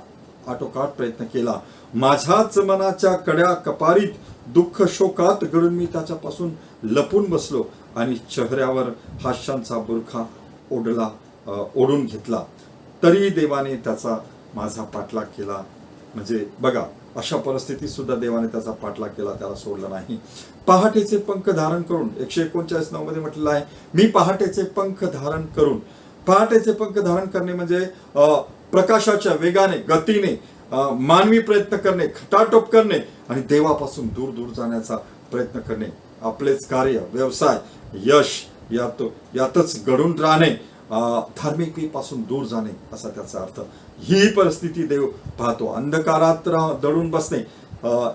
आटोकाट प्रयत्न केला. माझ्याच मनाच्या कड्या कपारीत दुःख शोकात गळून मी त्याच्यापासून लपून बसलो, आणि चेहऱ्यावर हास्यांचा बुरखा ओढून घेतला. तरी देवाने त्याचा माझा पाठलाग केला. म्हणजे बघा, अशा परिस्थितीत सुद्धा देवाने त्याचा पाठलाग केला, त्याला सोडलं नाही. पहाटेचे पंख धारण करून 139:9 मध्ये म्हटलेलं आहे, मी पहाटेचे पंख धारण करून. पहाटेचे पंख धारण करणे म्हणजे प्रकाशाच्या वेगाने गतीने मानवी प्रयत्न करणे, खटाटोप करणे, आणि देवापासून दूर दूर जाण्याचा प्रयत्न करणे. आपलेच कार्य, व्यवसाय, यश यातच घडून राहणे, धार्मिकतेपासून दूर जाणे असा त्याचा अर्थ. ही परिस्थिती देव पाहतो. अंधकारात दडून बसणे.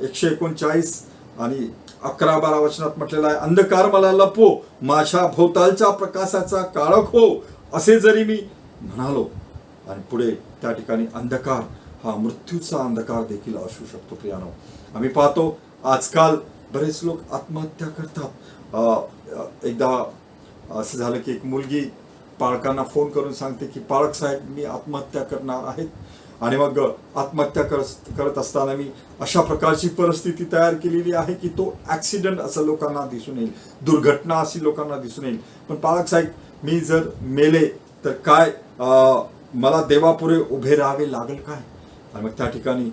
139 आणि 11-12 वचनात म्हटलेलं आहे, अंधकार मला लपो, माझ्या भोवतालच्या प्रकाशाचा काळोख हो, असे जरी मी म्हणालो. आणि पुढे त्या ठिकाणी अंधकार हा मृत्यूचा अंधकार देखील असू शकतो. प्रियानो, आम्ही पाहतो आजकाल बरेच लोक आत्महत्या करतात. एकदा असं झालं की एक मुलगी पालकांना फोन करून सांगते की पालक साहेब मी आत्महत्या करणार आहेत. आणि मग आत्महत्या करत असताना मी अशा प्रकारची परिस्थिती तयार केलेली आहे की तो ॲक्सिडेंट असं लोकांना दिसून येईल, दुर्घटना अशी लोकांना दिसून येईल. पण पालक साहेब मी जर मेले तर काय मला देवापुढे उभे राहावे लागेल काय? आणि मग त्या ठिकाणी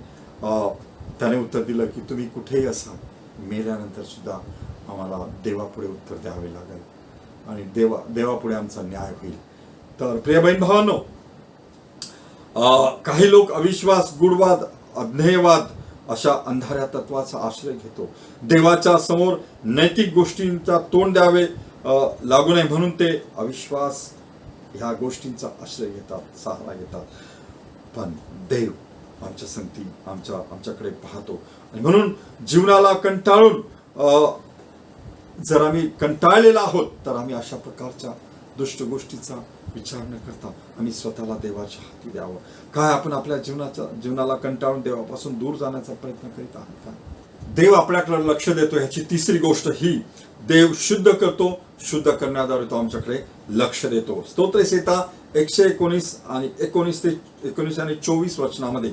त्याने उत्तर दिलं की तुम्ही कुठेही असा, मेल्यानंतर सुद्धा आम्हाला देवापुढे उत्तर द्यावे लागेल, आणि देवापुढे आमचा न्याय होईल. तर प्रिय बहीण भावांनो, काही लोक अविश्वास, गूढवाद, अज्ञेयवाद अशा अंधाऱ्या तत्वाचा आश्रय घेतो. देवाच्या समोर नैतिक गोष्टींचा तोंड द्यावे लागू नये म्हणून ते अविश्वास ह्या गोष्टींचा आश्रय घेतात, सहारा घेतात. पण देव आमच्या संगती आमच्याकडे पाहतो. आणि म्हणून जीवनाला कंटाळून जर आम्ही कंटाळलेला आहोत तर आम्ही अशा प्रकारच्या दुष्ट गोष्टीचा विचार न करता आम्ही स्वतःला देवाच्या हाती द्यावं. काय आपण आपल्या जीवनाला कंटाळून देवापासून दूर जाण्याचा प्रयत्न करीत आहात का? देव आपल्याकडे लक्ष देतो ह्याची तिसरी गोष्ट ही, देव शुद्ध करतो, शुद्ध करण्याद्वारे तो आमच्याकडे लक्ष देतो. स्तोत्रसंहिता 119 आणि 19 आणि 24 वचनामध्ये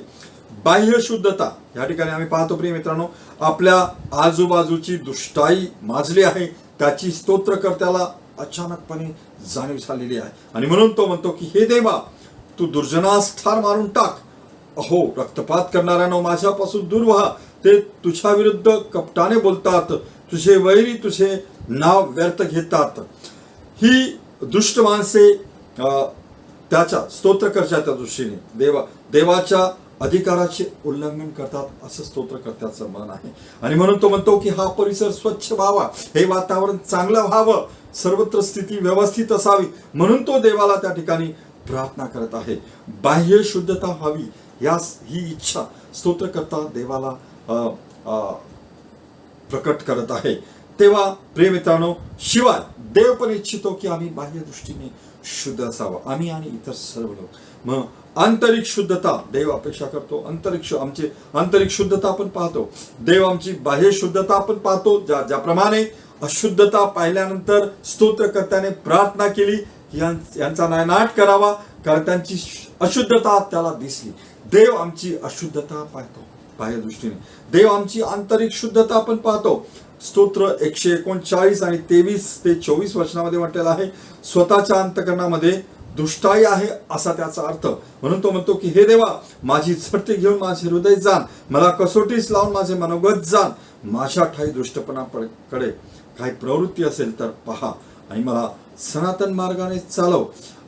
बाह्य शुद्धता या ठिकाणी आम्ही पाहतो प्रिय मित्रांनो, आपल्या आजूबाजूची दुष्टाई माजली आहे त्याची स्तोत्रकर्त्याला अचानकपणे जाणीव झालेली आहे. आणि म्हणून तो म्हणतो की हे देवा, तू दुर्जनास ठार मारून टाक. अहो, रक्तपात करणाऱ्यानो माझ्यापासून दूर व्हा. ते तुझ्या विरुद्ध कपटाने बोलतात, तुझे वैरी तुझे नाव व्यर्थ घेतात. ही दुष्ट माणसे त्याच्या स्तोत्रकर्त्याच्या दृष्टीने देवाच्या अधिकाराचे उल्लंघन करतात असं स्तोत्रकर्त्याचं मन आहे. आणि म्हणून तो म्हणतो की हा परिसर स्वच्छ व्हावा, हे वातावरण चांगलं व्हावं, सर्वत्र स्थिती व्यवस्थित असावी, म्हणून तो देवाला त्या ठिकाणी प्रार्थना करत आहे. बाह्य शुद्धता व्हावी ही इच्छा स्तोत्रकर्ता देवाला प्रकट करत आहे. तेव्हा प्रिय मित्रांनो, शिवाय देव पण इच्छितो की आम्ही बाह्य दृष्टीने शुद्ध असावं, आम्ही आणि इतर सर्व लोक. मग आंतरिक शुद्धता देव अपेक्षा करतो. आमची आंतरिक शुद्धता आपण पाहतो, देव आमची बाह्य शुद्धता आपण पाहतो. ज्याप्रमाणे अशुद्धता पाहिल्यानंतर स्तोत्रकर्त्याने प्रार्थना केली यांचा नायनाट करावा, कारण त्यांची अशुद्धता त्याला दिसली. देव आमची अशुद्धता पाहतो बाह्य दृष्टीने, देव आमची आंतरिक शुद्धता आपण पाहतो. स्तोत्र 139 आणि 23 ते 24 वचनामध्ये म्हटलेलं आहे, स्वतःच्या अंतकरणामध्ये दुष्टाई आहे असा त्याचा अर्थ. म्हणून तो म्हणतो की हे देवा, माझी झडते घेऊन माझे हृदय जाण, मला कसोटीस लावून माझे मनोगत जाण. माझ्या ठाई दुष्टपणाकडे काही प्रवृत्ती असेल तर पहा आणि मला सनातन मार्गाने चालव.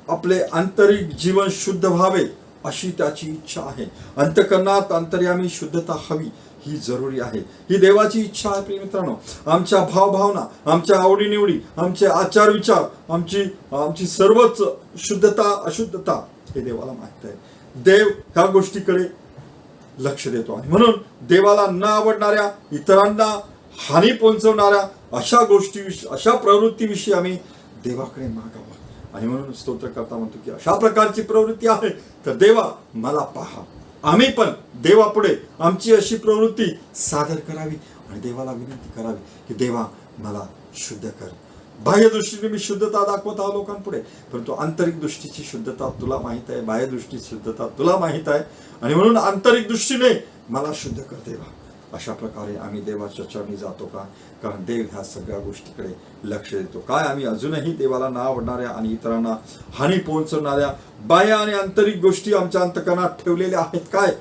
आपले आंतरिक जीवन शुद्ध व्हावे अशी त्याची इच्छा आहे. अंतकरणात अंतर्यामी शुद्धता हवी, ही जरुरी आहे, ही देवाची इच्छा आहे. प्रिय मित्रांनो, आमच्या भावभावना, आमच्या आवडीनिवडी, आमचे आचार विचार, आमची सर्वच शुद्धता अशुद्धता हे देवाला माहित आहे. देव ह्या गोष्टीकडे लक्ष देतो आणि म्हणून देवाला न आवडणाऱ्या, इतरांना हानी पोहोचवणाऱ्या अशा गोष्टी, अशा प्रवृत्तीविषयी आम्ही देवाकडे मागावं. आणि म्हणून स्तोत्रकर्ता म्हणतो की अशा प्रकारची प्रवृत्ती आहे तर देवा मला पहा. आम्ही पण देवापुढे आमची अशी प्रवृत्ती सादर करावी आणि देवाला विनंती करावी की देवा मला शुद्ध कर. बाह्य दृष्टीने मी शुद्धता दाखवत आहो लोकांपुढे, परंतु आंतरिक दृष्टीची शुद्धता तुला माहित आहे, बाह्य दृष्टीची शुद्धता तुला माहित आहे. आणि म्हणून आंतरिक दृष्टीने मला शुद्ध कर देवा. अशा प्रकारे आम्ही देवाच्या चरणी जातो का? कारण देव ह्या सगळ्या गोष्टीकडे लक्ष देतो. काय आम्ही अजूनही देवाला न आवडणाऱ्या आणि इतरांना हानी पोहोचवणाऱ्या बाह्य आणि आंतरिक गोष्टी आमच्या अंतकरणात ठेवलेल्या आहेत काय?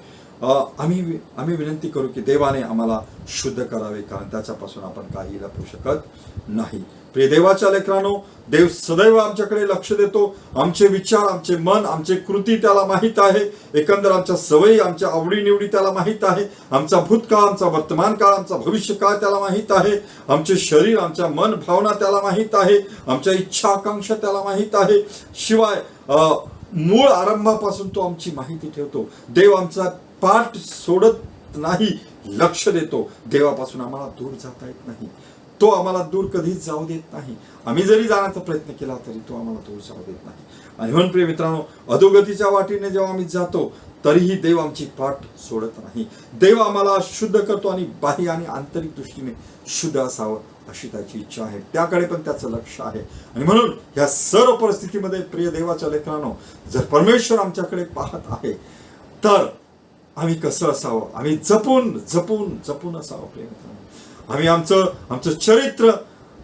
आम्ही विनंती करू की देवाने आम्हाला शुद्ध करावे, कारण त्याच्यापासून आपण काही लपवू शकत नाही. प्रिय देवाच्या लेकरांनो, देव सदैव आमच्याकडे लक्ष देतो. आमचे विचार, आमचे मन, आमचे कृती त्याला माहित आहे. एकंदर आमच्या सवयी, आमच्या आवडीनिवडी त्याला माहित आहे. आमचा भूतकाळ, आमचा वर्तमान काळ, आमचा भविष्यकाळ त्याला माहित आहे. आमचे शरीर, आमच्या मन भावना त्याला माहित आहे. आमच्या इच्छा आकांक्षा त्याला माहित आहे. शिवाय मूळ आरंभापासून तो आमची माहिती ठेवतो. देव आमचा पाठ सोडत नाही, लक्ष देतो. देवापासून आम्हाला दूर जाता येत नाही, तो आम्हाला दूर कधीच जाऊ देत नाही. आम्ही जरी जाण्याचा प्रयत्न केला तरी तो आम्हाला दूर जाऊ देत नाही. आणि म्हणून प्रिय मित्रांनो, अधोगतीच्या वाटेने जेव्हा आम्ही जातो तरीही देव आमची पाठ सोडत नाही. देव आम्हाला शुद्ध करतो आणि बाह्य आणि आंतरिक दृष्टीने शुद्ध असावं अशी त्याची इच्छा आहे. त्याकडे पण त्याचं लक्ष आहे. आणि म्हणून या सर्व परिस्थितीमध्ये प्रिय देवाच्या लेकरांनो, जर परमेश्वर आमच्याकडे पाहत आहे तर आम्ही कसं असावं? आम्ही जपून जपून जपून असावं प्रिय मित्रांनो. आम्ही आमचं चरित्र,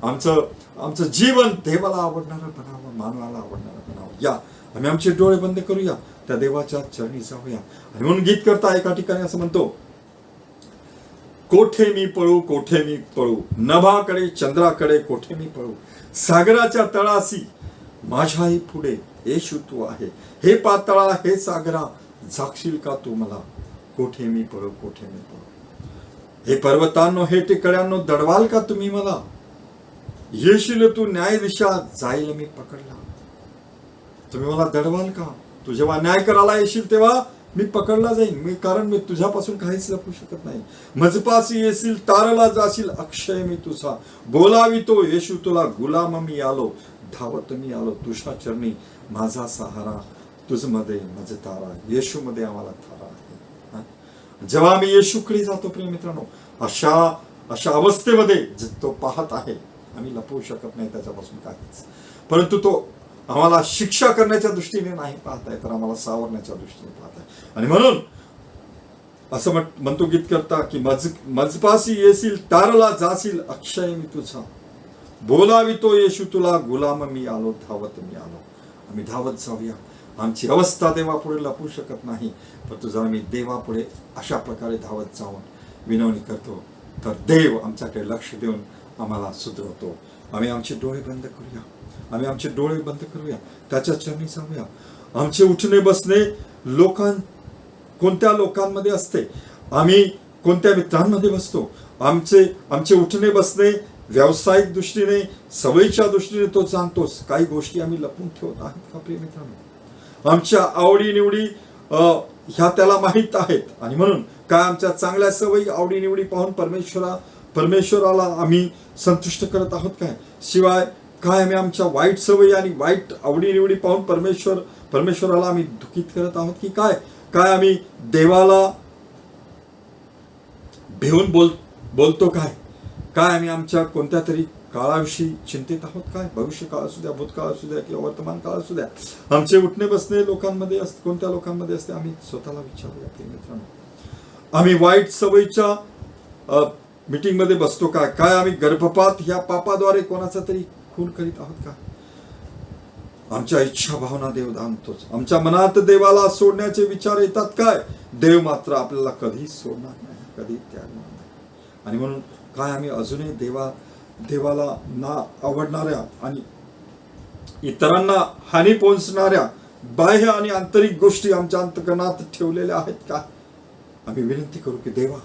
आमचं जीवन देवाला आवडणारं बनावं, मानवाला आवडणारं बनावं. या आम्ही आमचे डोळे बंद करूया, त्या देवाच्या चरणी जाऊया. आणि म्हणून गीत करता एका ठिकाणी असं म्हणतो, कोठे मी पळू, कोठे मी पळू, नभाकडे चंद्राकडे कोठे मी पळू, सागराच्या तळाशी माझ्याही पुढे येशू तू आहे. हे पातळा, हे सागरा, जागशील का तू मला, कोठे मी पळू, कोठे मी पळू. हे पर्वतांनो, हे टेकड्यांनो, दडवाल का तुम्ही मला, येशील तू न्याय दिशा, जाईल मी पकडला. तुम्ही मला दडवाल का? तू जेव्हा न्याय करायला येशील तेव्हा मी पकडला जाईन. कारण मी तुझ्यापासून काहीच लपू शकत नाही. मजपासी येशील, तारला जाशील, अक्षय मी तुझा, बोलावितो येशू तुला, गुलाम मी आलो, धावत मी आलो, तुझ्या चरणी माझा सहारा, तुझमध्ये माझे तारा. येशू मध्ये आम्हाला तारा आहे. जेव्हा आम्ही येशूकडे जातो प्रिय मित्रांनो, अशा अवस्थेमध्ये तो पाहत आहे. आम्ही लपवू शकत नाही त्याच्यापासून काहीच. परंतु तो आम्हाला शिक्षा करण्याच्या दृष्टीने नाही पाहत आहे, तर आम्हाला सावरण्याच्या दृष्टीने पाहत आहे. आणि म्हणून असं म्हणतो गीत करता की मजपासी येशील, तारला जाशील, अक्षय मी तुझा. बोलावितो येशू तुला, गुलाम मी आलो, धावत मी आलो. आम्ही धावत जाऊया. आमची अवस्था देवापुढे लपू शकत नाही, पण तुझा आम्ही देवापुढे अशा प्रकारे धावत जाऊन विनवणी करतो, तर देव आमच्याकडे लक्ष देऊन आम्हाला सुधरवतो. आम्ही आमचे डोळे बंद करूया. आम्ही आमचे डोळे बंद करूया, त्याच्या चरणी जाऊया. आमचे उठणे बसणे कोणत्या लोकांमध्ये असते, आम्ही कोणत्या मित्रांमध्ये बसतो, आमचे उठणे बसणे व्यावसायिक दृष्टीने, सवयीच्या दृष्टीने तो जाणतोस. काही गोष्टी आम्ही लपून ठेवत आहेत का प्रिय मित्रांनो? आमच्या आवडी निवडी ह्या त्याला माहीत आहेत. आणि म्हणून काय आमच्या चांगल्या सवयी आवडी निवडी पाहून परमेश्वराला आम्ही संतुष्ट करत आहोत काय? शिवाय काय आम्ही आमच्या वाईट सवयी आणि वाईट आवडी निवडी पाहून परमेश्वराला आम्ही दुखीत करत आहोत की काय आम्ही देवाला भेऊन बोलतो काय आम्ही आमच्या कोणत्या तरी काळाविषयी चिंतित आहोत काय? भविष्य काळ असू द्या, भूतकाळ असू द्या किंवा वर्तमान काळ असू द्या, आमचे उठणे बसणे लोकांमध्ये असते, कोणत्या लोकांमध्ये असते? आम्ही स्वतःला विचारूया प्रिय मित्रांनो. आम्ही वाईट सवयीच्या मीटिंग मध्ये बसतो काय आम्ही गर्भपात ह्या पापाद्वारे कोणाचा तरी खून करीत आहोत का? आमच्या इच्छा भावना देव जाणतोच. आमच्या मनात देवाला सोडण्याचे विचार येतात काय? देव मात्र आपल्याला कधी सोडणार नाही, कधी त्यागणार नाही. आणि म्हणून काय आम्ही अजूनही देवाला ना आवडणाऱ्या आणि इतरांना हानी पोहोचणाऱ्या बाह्य आणि आंतरिक गोष्टी आमच्या अंतकरणात ठेवलेल्या आहेत का? आम्ही विनंती करू की देवा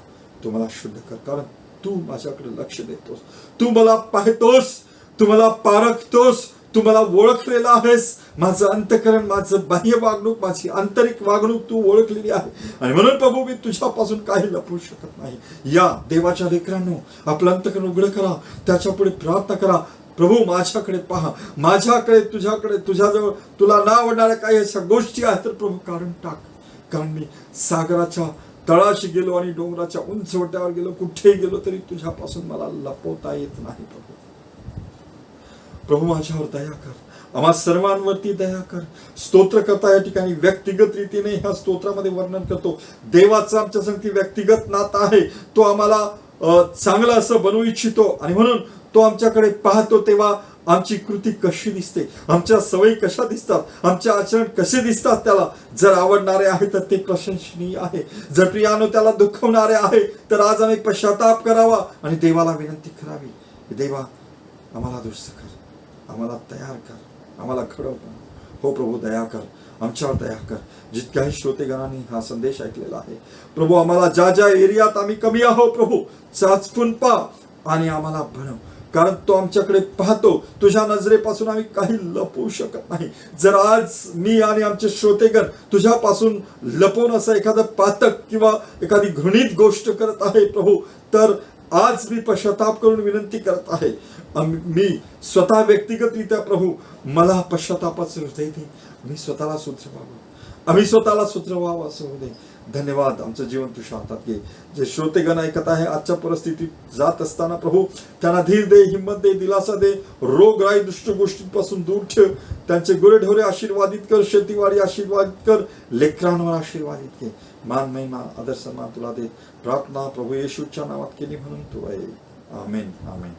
तू मला शुद्ध कर, कारण तू माझ्याकडे लक्ष देतोस, तू मला पाहतोस, तू मला पारखतोस, तू मला ओळखलेला आहेस. माझं अंतकरण, माझं बाह्य वागणूक, माझी आंतरिक वागणूक तू ओळखलेली आहे. आणि म्हणून प्रभू मी तुझ्यापासून काही लपवू शकत नाही. या देवाच्या लेकरांनो, आपलं अंतकरण उघडं करा, त्याच्यापुढे प्रार्थना करा. प्रभू माझ्याकडे पहा, माझ्याकडे, तुझ्याकडे, तुझ्याजवळ तुला ना आवडणाऱ्या काही अशा गोष्टी आहेत तर प्रभू काढून टाक. कारण मी सागराच्या तळाशी गेलो आणि डोंगराच्या उंच वट्यावर गेलो, कुठेही गेलो तरी तुझ्यापासून मला लपवता येत नाही. प्रभू माझ्यावर दया कर, आम्हा सर्वांवरती दया कर. स्तोत्र करता या ठिकाणी व्यक्तिगत रीतीने ह्या स्तोत्रामध्ये वर्णन करतो. देवाचं आमच्या संगती व्यक्तिगत नातं आहे. तो आम्हाला चांगलं असं बनवू इच्छितो. आणि म्हणून तो आमच्याकडे पाहतो तेव्हा आमची कृती कशी दिसते, आमच्या सवयी कशा दिसतात, आमचे आचरण कसे दिसतात, त्याला जर आवडणारे आहे तर ते प्रशंसनीय आहे. जर प्रियानो त्याला दुखवणारे आहे तर आज आम्ही पश्चाताप करावा आणि देवाला विनंती करावी की देवा आम्हाला दुरुस्त कर, आम्हाला तयार कर, आम्हाला घडव. हो प्रभू दया कर, आमच्यावर दया कर. जितक्याही श्रोतेगणांनी हा संदेश ऐकलेला आहे प्रभू, आम्हाला ज्या एरियात आम्ही कमी आहोत प्रभू चाचपून पहा आणि आम्हाला बनव. कारण तो आमच्याकडे पाहतो. तुझ्या नजरेपासून आम्ही काही लपवू शकत नाही. जर आज मी आणि आमचे श्रोतेगण तुझ्यापासून लपवून असं एखादं पातक किंवा एखादी घृणित गोष्ट करत आहे प्रभू, तर आज मी पश्चाताप करून विनंती करत आहे. मी स्वतः व्यक्तिगतरित्या प्रभू मला पश्चातापाचं हृदय दे. मी स्वतःला सुधरवावं, आम्ही स्वतःला सुधरवावं असं होऊ दे. धन्यवाद. आमचं जीवन तुझ्या हातात घे. जे श्रोतेगण ऐकत आहे आजच्या परिस्थितीत जात असताना प्रभू त्यांना धीर दे, हिंमत दे, दिलासा दे. रोगराई दुष्ट गोष्टींपासून दूर ठेव. त्यांचे गुरेढोरे आशीर्वादित कर, शेतीवाडी आशीर्वादित कर, लेकरांवर आशीर्वादित घे. मान महिमा आदर सन्मान तुला दे. प्रार्थना प्रभू येशूच्या नावात केली म्हणून तू आहे. आमेन आमेन.